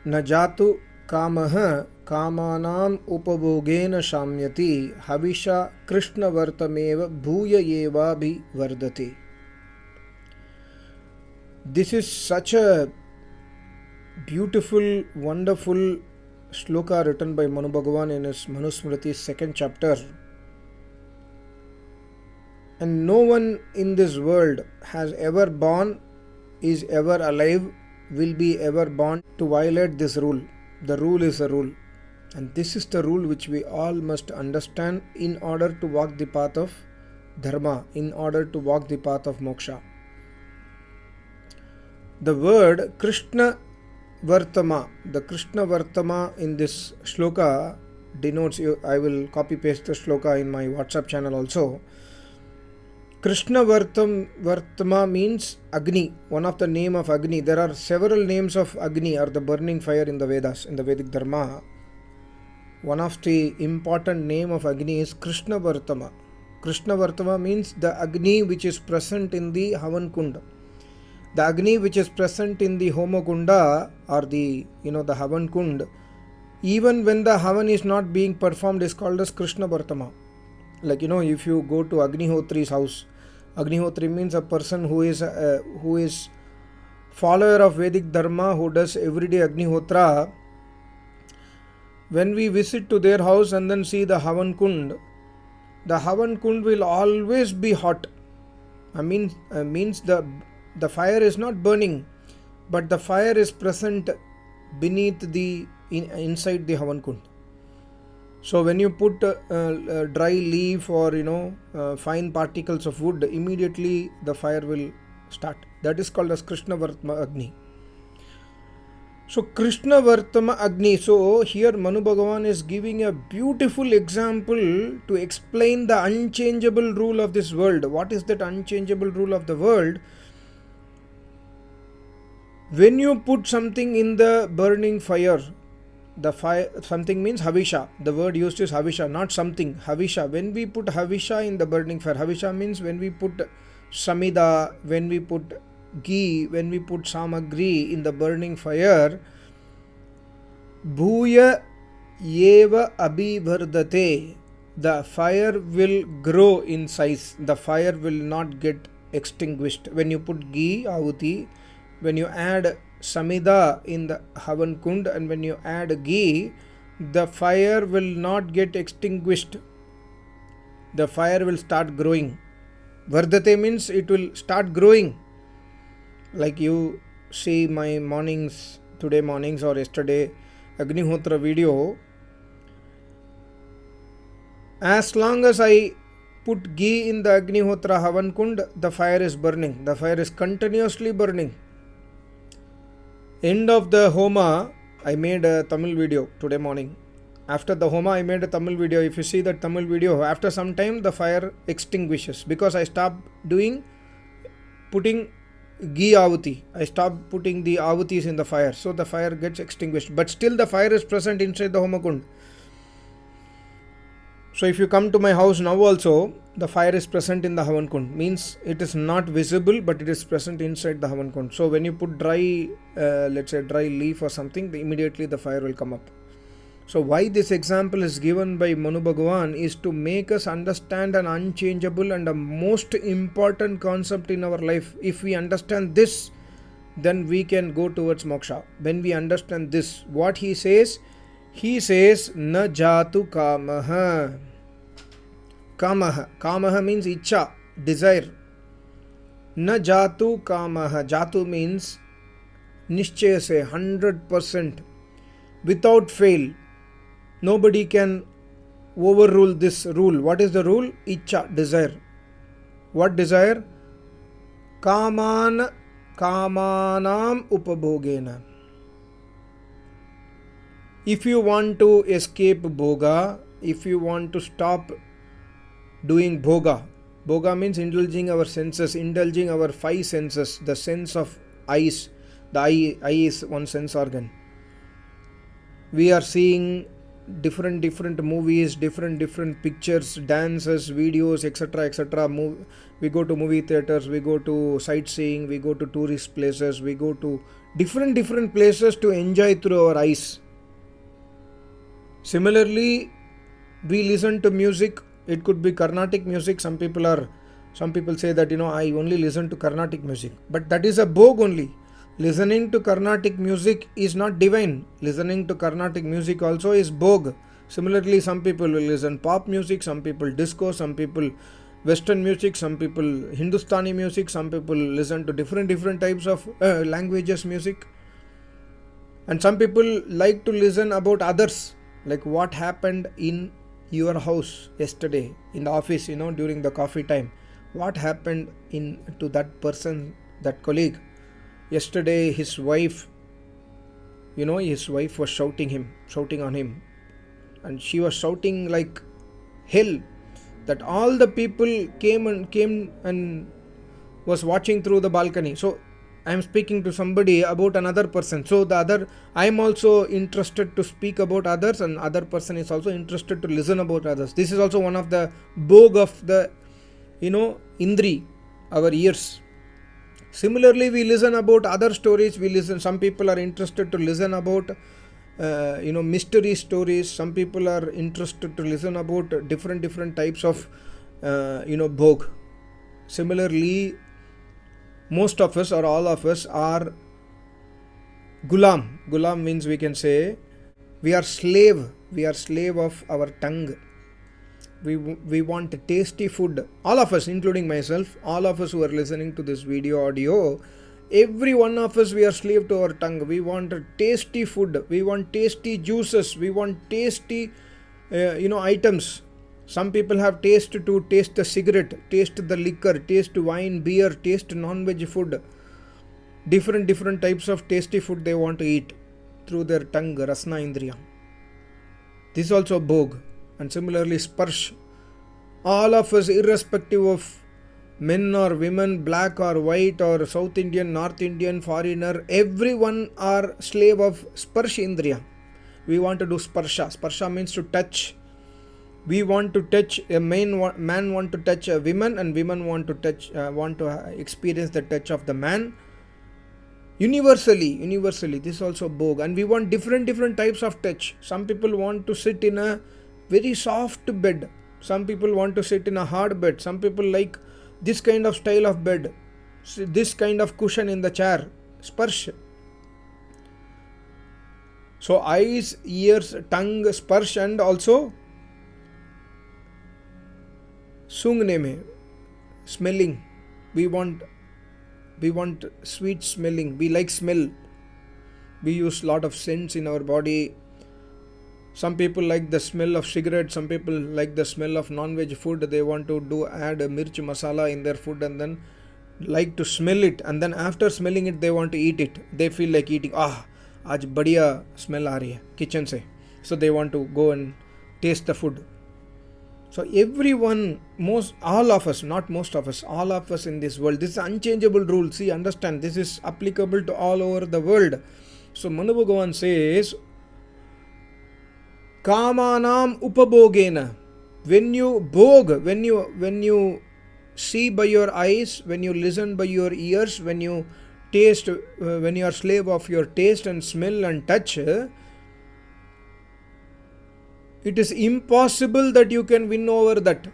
न जातु कामः कामानाम् उपभोगेन शाम्यति हविषा कृष्णवर्तमेव भूय एवाभिवर्धते. This is such a beautiful, wonderful shloka written by Manu Bhagavan in his Manusmriti's 2nd chapter. And no one in this world has ever born, is ever alive, will be ever born to violate this rule. The rule is a rule. And this is the rule which we all must understand in order to walk the path of dharma, in order to walk the path of moksha. The word Krishna Vartama, the Krishna Vartama in this shloka denotes, I will copy paste the shloka in my WhatsApp channel also. Krishna Vartama means Agni, one of the name of Agni. There are several names of Agni or the burning fire in the Vedas, in the Vedic Dharma. One of the important name of Agni is Krishna Vartama. Krishna Vartama means the Agni which is present in the Havan Kunda. The Agni which is present in the Homa Kunda or the Havan Kund, even when the Havan is not being performed, is called as Krishna Vartama. Like if you go to Agnihotri's house, Agnihotri means a person who is follower of Vedic Dharma, who does everyday Agnihotra. When we visit to their house and then see the Havan Kund will always be hot. Means the fire is not burning, but the fire is present beneath inside the Havan Kund. So when you put a dry leaf or fine particles of wood, immediately the fire will start. That is called as Krishna Vartama Agni. So Krishna Vartama Agni. So here Manu Bhagavan is giving a beautiful example to explain the unchangeable rule of this world. What is that unchangeable rule of the world? When you put something in the burning fire, something means Havisha. The word used is Havisha, not something. Havisha. When we put Havisha in the burning fire, Havisha means when we put Samida, when we put ghee, when we put Samagri in the burning fire, Bhuya Eva Abhivardate. The fire will grow in size. The fire will not get extinguished. When you put ghee, ahuti, when you add Samida in the Havan Kund and when you add ghee, the fire will not get extinguished. The fire will start growing. Vardate means it will start growing. Like you see my today mornings or yesterday Agnihotra video. As long as I put ghee in the Agnihotra Havan Kund, the fire is burning. The fire is continuously burning. End of the Homa, I made a Tamil video today morning. After the Homa, I made a Tamil video. If you see that Tamil video, after some time the fire extinguishes because I stopped putting ghee ahuti. I stopped putting the ahutis in the fire. So the fire gets extinguished. But still the fire is present inside the Homa Kund. So if you come to my house now also, the fire is present in the Havan Kund. Means it is not visible, but it is present inside the Havan Kund. So when you put dry, let's say dry leaf or something, immediately the fire will come up. So why this example is given by Manu Bhagavan is to make us understand an unchangeable and a most important concept in our life. If we understand this, then we can go towards moksha. When we understand this, what he says, na jatu kamaha. Kamaha means icha, desire. Na jatu kamaha. Jatu means nishchaya se, 100%. Without fail. Nobody can overrule this rule. What is the rule? Icha, desire. What desire? Kamanam upabhogena. If you want to escape bhoga, if you want to stop doing bhoga means indulging our senses, indulging our 5 senses, the sense of eyes. The eye is one sense organ. We are seeing different movies, different pictures, dances, videos, etc. We go to movie theaters, we go to sightseeing, we go to tourist places, we go to different places to enjoy through our eyes. Similarly, we listen to music. It could be Carnatic music. Some people say that I only listen to Carnatic music, but that is a bhog only. Listening to Carnatic music is not divine. Listening to Carnatic music also is bhog. Similarly, some people will listen pop music, some people disco, some people Western music, some people Hindustani music, some people listen to different types of languages music, and some people like to listen about others, like what happened in your house yesterday in the office, during the coffee time. What happened to that person, that colleague yesterday? His wife was shouting on him, and she was shouting like hell, that all the people came and was watching through the balcony. So I am speaking to somebody about another person. So I am also interested to speak about others, and other person is also interested to listen about others. This is also one of the bhog of the indri, our ears. Similarly, we listen about other stories. Some people are interested to listen about mystery stories. Some people are interested to listen about different types of bhog. Similarly, most of us or all of us are gulam. Gulam means, we can say, we are slave of our tongue. We want tasty food. All of us, including myself, all of us who are listening to this audio, every one of us, we are slave to our tongue. We want tasty food. We want tasty juices. We want tasty items. Some people have taste to taste the cigarette, taste the liquor, taste wine, beer, taste non-veg food. Different types of tasty food they want to eat through their tongue, rasna indriya. This is also bhog. And similarly, sparsh. All of us, irrespective of men or women, black or white or South Indian, North Indian, foreigner, everyone are slave of sparsh indriya. We want to do sparsha. Sparsha means to touch. We want to touch a man want to touch a woman, and women want to experience the touch of the man. Universally, this is also bhog. And we want different types of touch. Some people want to sit in a very soft bed. Some people want to sit in a hard bed. Some people like this kind of style of bed, this kind of cushion in the chair. Sparsh. So eyes, ears, tongue, sparsh, and also sungne mein, smelling. We want sweet smelling. We like smell. We use lot of scents in our body. Some people like the smell of cigarette. Some people like the smell of non-veg food. They want to add a mirch masala in their food and then like to smell it. And then after smelling it, they want to eat it. They feel like eating. Aaj badhiya smell aa rahi hai kitchen se. So they want to go and taste the food. So everyone, all of us, not most of us, all of us in this world, this is unchangeable rule. See, understand, this is applicable to all over the world. So Manu Bhagavan says, Kamanam upabhogena. When you bhog, when you see by your eyes, when you listen by your ears, when you taste, when you are slave of your taste and smell and touch, it is impossible that you can win over that.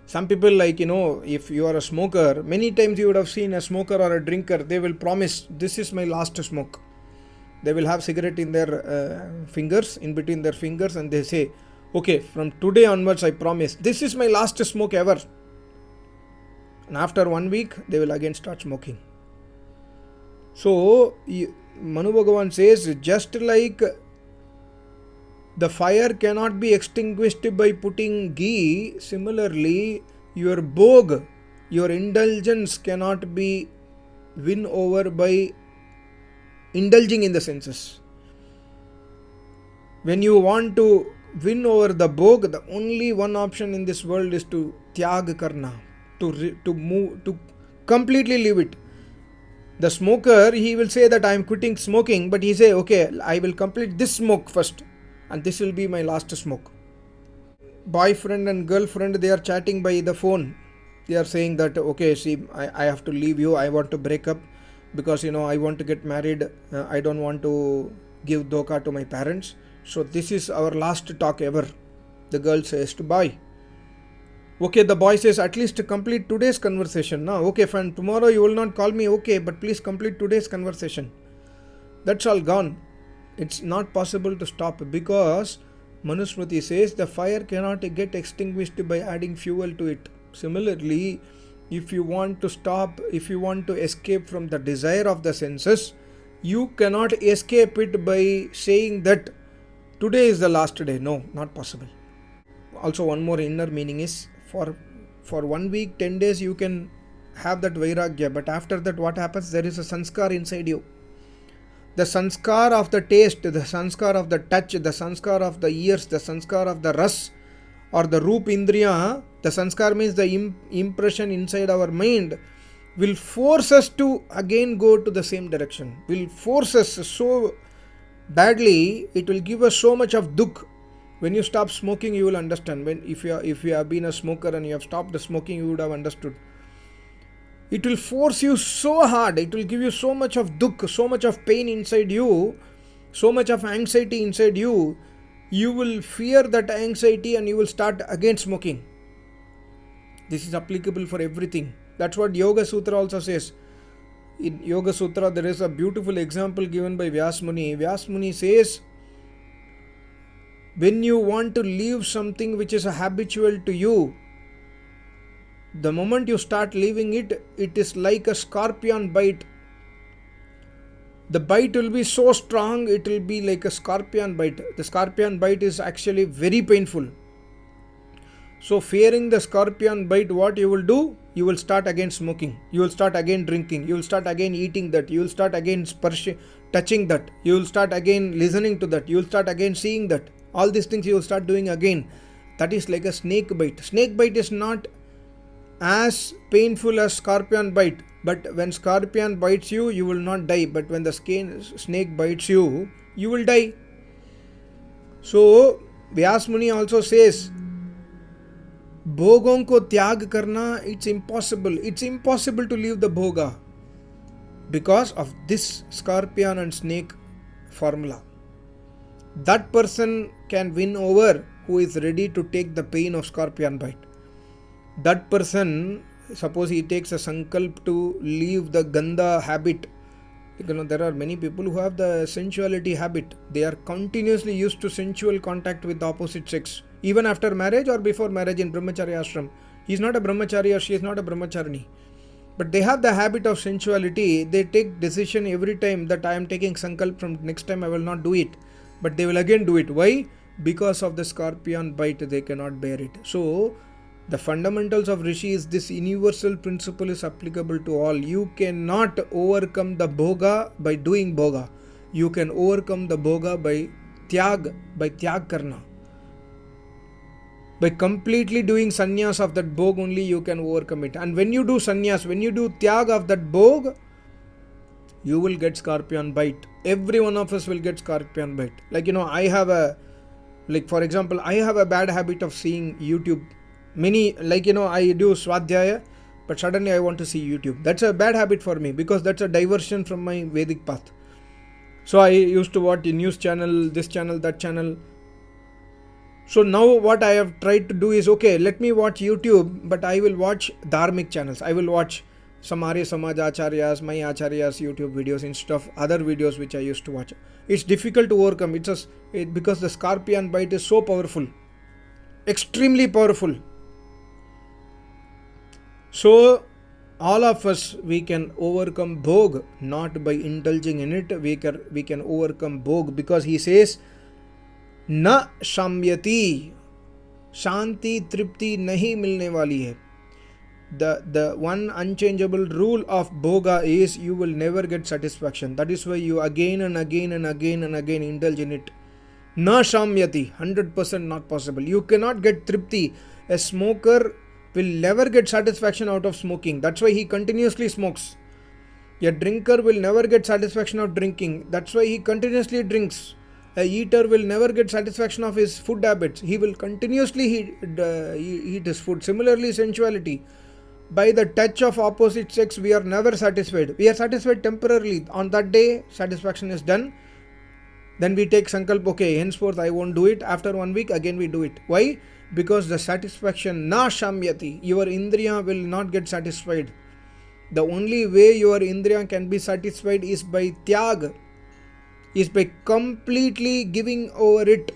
Some people, like, if you are a smoker, many times you would have seen a smoker or a drinker, they will promise, this is my last smoke. They will have cigarette in their fingers, in between their fingers, and they say, okay, from today onwards I promise, this is my last smoke ever. And after 1 week, they will again start smoking. So, Manu Bhagavan says, just like the fire cannot be extinguished by putting ghee, similarly, your bhog, your indulgence cannot be win over by indulging in the senses. When you want to win over the bhog, the only one option in this world is to tyag karna, to move, to completely leave it. The smoker, he will say that I am quitting smoking, but he say, okay, I will complete this smoke first, and this will be my last smoke. Boyfriend and girlfriend, they are chatting by the phone. They are saying that, okay, see, I have to leave you, I want to break up because I want to get married. I don't want to give doka to my parents. So this is our last talk ever. The girl says to boy. Okay, the boy says, at least complete today's conversation. Now, okay, fine. Tomorrow you will not call me. Okay, but please complete today's conversation. That's all gone. It's not possible to stop because Manusmriti says the fire cannot get extinguished by adding fuel to it. Similarly, if you want to stop, if you want to escape from the desire of the senses, you cannot escape it by saying that today is the last day. No, not possible. Also, one more inner meaning is for 1 week, 10 days you can have that vairagya, but after that what happens? There is a sanskar inside you. The sanskar of the taste, the sanskar of the touch, the sanskar of the ears, the sanskar of the ras or the roop indriya, the sanskar means the impression inside our mind, will force us to again go to the same direction, will force us so badly, it will give us so much of dukh. When you stop smoking, you will understand. If you have been a smoker and you have stopped the smoking, you would have understood. It will force you so hard. It will give you so much of dukh, so much of pain inside you, so much of anxiety inside you. You will fear that anxiety and you will start again smoking. This is applicable for everything. That's what Yoga Sutra also says. In Yoga Sutra, there is a beautiful example given by Vyas Muni. Vyas Muni says, when you want to leave something which is habitual to you, the moment you start leaving it, it is like a scorpion bite. The bite will be so strong, it will be like a scorpion bite. The scorpion bite is actually very painful. So fearing the scorpion bite, what you will do? You will start again smoking. You will start again drinking. You will start again eating that. You will start again touching that. You will start again listening to that. You will start again seeing that. All these things you will start doing again. That is like a snake bite. Snake bite is not as painful as scorpion bite. But when scorpion bites you, you will not die. But when the snake bites you, you will die. So Vyas Muni also says, भोगों को त्याग करना, it's impossible. It's impossible to leave the bhoga because of this scorpion and snake formula. That person can win over who is ready to take the pain of scorpion bite. That person, suppose he takes a sankalp to leave the ganda habit. There are many people who have the sensuality habit. They are continuously used to sensual contact with the opposite sex, even after marriage or before marriage in brahmacharya ashram. He is not a brahmachari or she is not a brahmacharini. But they have the habit of sensuality. They take decision every time that I am taking sankalp, from next time I will not do it. But they will again do it. Why? Because of the scorpion bite, they cannot bear it. So, the fundamentals of Rishi is this universal principle is applicable to all. You cannot overcome the bhoga by doing bhoga. You can overcome the bhoga by tyag karna. By completely doing sannyas of that bhog only you can overcome it. And when you do sannyas, when you do tyag of that bhog, you will get scorpion bite. Every one of us will get scorpion bite. For example, I have a bad habit of seeing YouTube. I do swadhyaya, but suddenly I want to see YouTube. That's a bad habit for me because that's a diversion from my Vedic path. So I used to watch the news channel, this channel, that channel. So now what I have tried to do is, okay, let me watch YouTube, but I will watch dharmic channels. I will watch some Arya Samaj Acharyas, my Acharyas YouTube videos instead of other videos which I used to watch. It's difficult to overcome. Because the scorpion bite is so powerful. Extremely powerful. So, all of us, we can overcome bhog, not by indulging in it. We can overcome bhog because he says, na shamyati, shanti tripti nahi milne wali hai. The one unchangeable rule of bhoga is you will never get satisfaction. That is why you again and again and again and again indulge in it. Na shamyati, 100% not possible. You cannot get tripti. A smoker will never get satisfaction out of smoking. That's why he continuously smokes. A drinker will never get satisfaction of drinking. That's why he continuously drinks. A eater will never get satisfaction of his food habits. He will continuously eat his food. Similarly, sensuality. by the touch of opposite sex, we are never satisfied. We are satisfied temporarily. On that day, satisfaction is done. Then we take sankalp, okay, henceforth I won't do it. After 1 week, again we do it. Why? Because the satisfaction, na shamyati, your indriya will not get satisfied. The only way your indriya can be satisfied is by tyag, is by completely giving over it,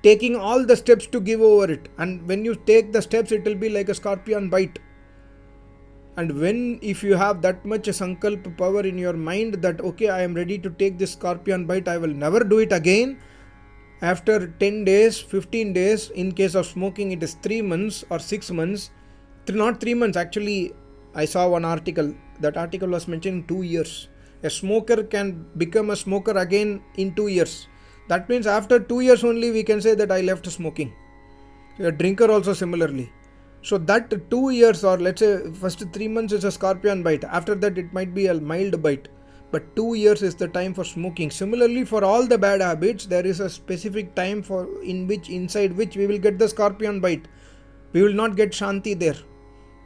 taking all the steps to give over it. And when you take the steps, it will be like a scorpion bite. And when, if you have that much sankalp power in your mind that, okay, I am ready to take this scorpion bite, I will never do it again. After 10 days, 15 days, in case of smoking, it is 3 months or 6 months. Not 3 months, actually, I saw one article. That article was mentioning 2 years. A smoker can become a smoker again in 2 years. That means after 2 years only we can say that I left smoking. A drinker also similarly. So that 2 years, or let's say first 3 months is a scorpion bite. After that it might be a mild bite. But 2 years is the time for smoking. Similarly, for all the bad habits, there is a specific time for inside which we will get the scorpion bite. We will not get shanti there.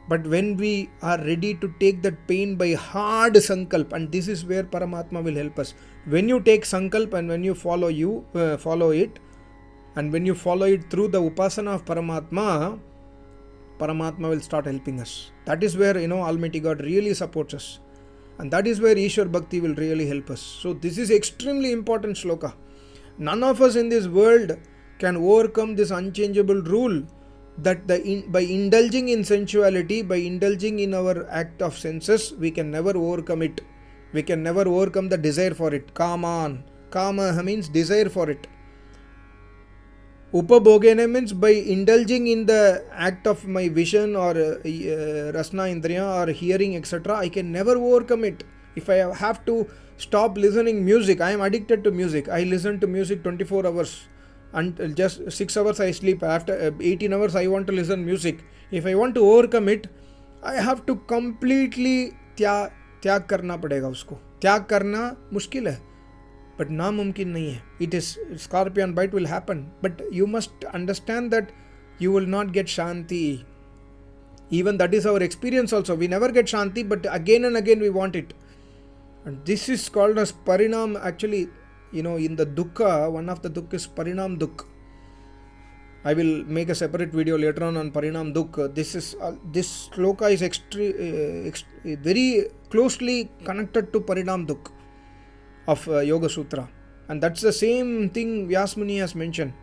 But when we are ready to take that pain by hard sankalp, and this is where Paramatma will help us. When you take sankalp and when you follow it, and when you follow it through the upasana of Paramatma, Paramatma will start helping us. That is where, Almighty God really supports us. And that is where Ishwar Bhakti will really help us. So this is extremely important shloka. None of us in this world can overcome this unchangeable rule that by indulging in sensuality, by indulging in our act of senses, we can never overcome it. We can never overcome the desire for it. Kama means desire for it. Upabhogena means by indulging in the act of my vision or rasna indriya or hearing, etc., I can never overcome it. If I have to stop listening music, I am addicted to music. I listen to music 24 hours. Until just 6 hours I sleep. After 18 hours I want to listen music. If I want to overcome it, I have to completely त्याग करना पड़ेगा उसको. त्याग करना मुश्किल है, but नामुमकिन नहीं है. It is, scorpion bite will happen, but you must understand that you will not get shanti. Even that is our experience also. We never get shanti, but again and again we want it. And this is called as parinam. Actually, in the dukkha, one of the dukkha is parinam dukkha. I will make a separate video later on parinam dukkha. This shloka is very closely connected to parinam dukkha of Yoga Sutra. And that's the same thing Vyasmuni has mentioned.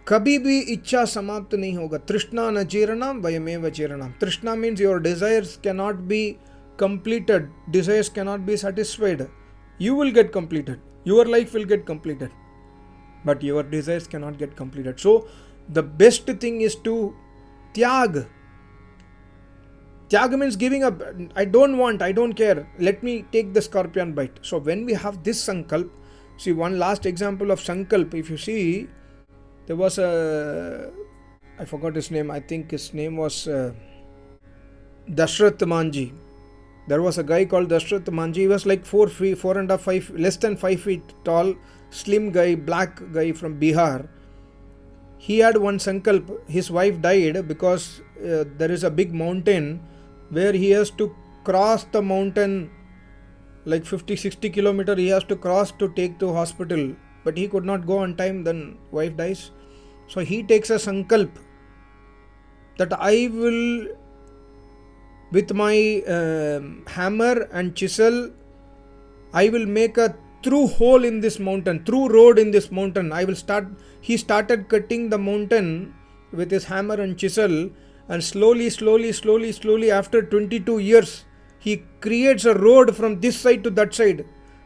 Kabhi bhi ichha samapta nahi hoga. Trishna na jiranam vayameva jiranam. Trishna means your desires cannot be completed. Desires cannot be satisfied. You will get completed. Your life will get completed. But your desires cannot get completed. So, the best thing is to tyag. Tyag means giving up. I don't care. Let me take the scorpion bite. So, when we have this sankalp, see, one last example of sankalp, if you see, there was I forgot his name. I think his name was Dashrath Manji. There was a guy called Dashrath Manji. He was like 4 feet, 4.5, 5, less than 5 feet tall, slim guy, black guy from Bihar. He had one sankalp. His wife died because there is a big mountain where he has to cross the mountain, like 50-60 kilometers he has to cross to take to hospital. But he could not go on time, then wife dies. So he takes a sankalp that I will, with my hammer and chisel, I will make a through hole in this mountain, through road in this mountain. He started cutting the mountain with his hammer and chisel, and slowly, after 22 years, he creates a road from this side to that side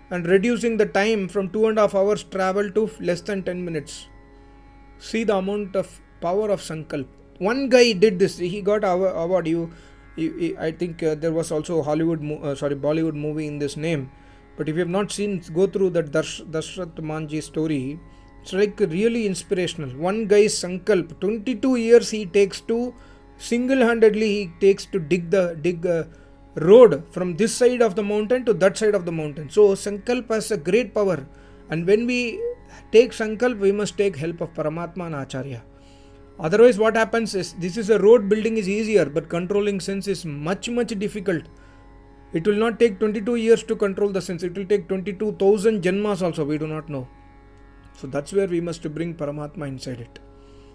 and reducing the time from 2.5 hours travel to less than 10 minutes. See the amount of power of sankalp. One guy did this. He got an award. I think there was also Bollywood movie in this name. But if you have not seen, go through that Dashrath Manji story. It's like really inspirational. One guy's sankalp, 22 years he takes to, single-handedly he takes to dig a road from this side of the mountain to that side of the mountain. So sankalp has a great power. And when we take sankalp, we must take help of Paramatma and Acharya. Otherwise, what happens is, this is a road building is easier, but controlling sense is much difficult. It will not take 22 years to control the sense. It will take 22,000 janmas also. We do not know. So that's where we must bring Paramatma inside it.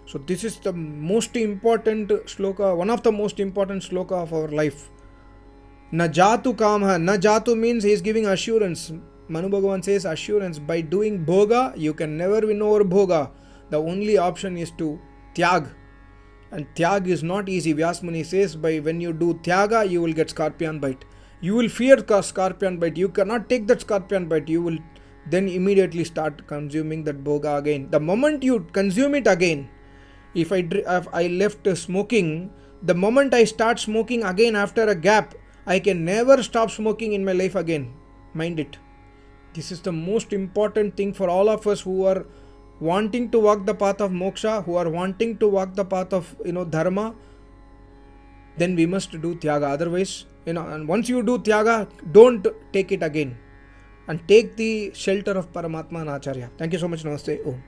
So this is the most important shloka, one of the most important shloka of our life. Na jatu kamha. Na jatu means he is giving assurance. Manu Bhagavan says assurance. By doing bhoga, you can never win over bhoga. The only option is to tyag. And tyag is not easy. Vyasmuni says, when you do tyaga, you will get scorpion bite. You will fear scorpion bite. You cannot take that scorpion bite. You will then immediately start consuming that bhoga again. The moment you consume it again, if I left smoking, the moment I start smoking again after a gap, I can never stop smoking in my life again. Mind it. This is the most important thing for all of us who are wanting to walk the path of moksha, who are wanting to walk the path of dharma. Then we must do tyaga. Otherwise, and once you do tyaga, don't take it again, and take the shelter of Paramatma and Acharya. Thank you so much. Namaste. Om.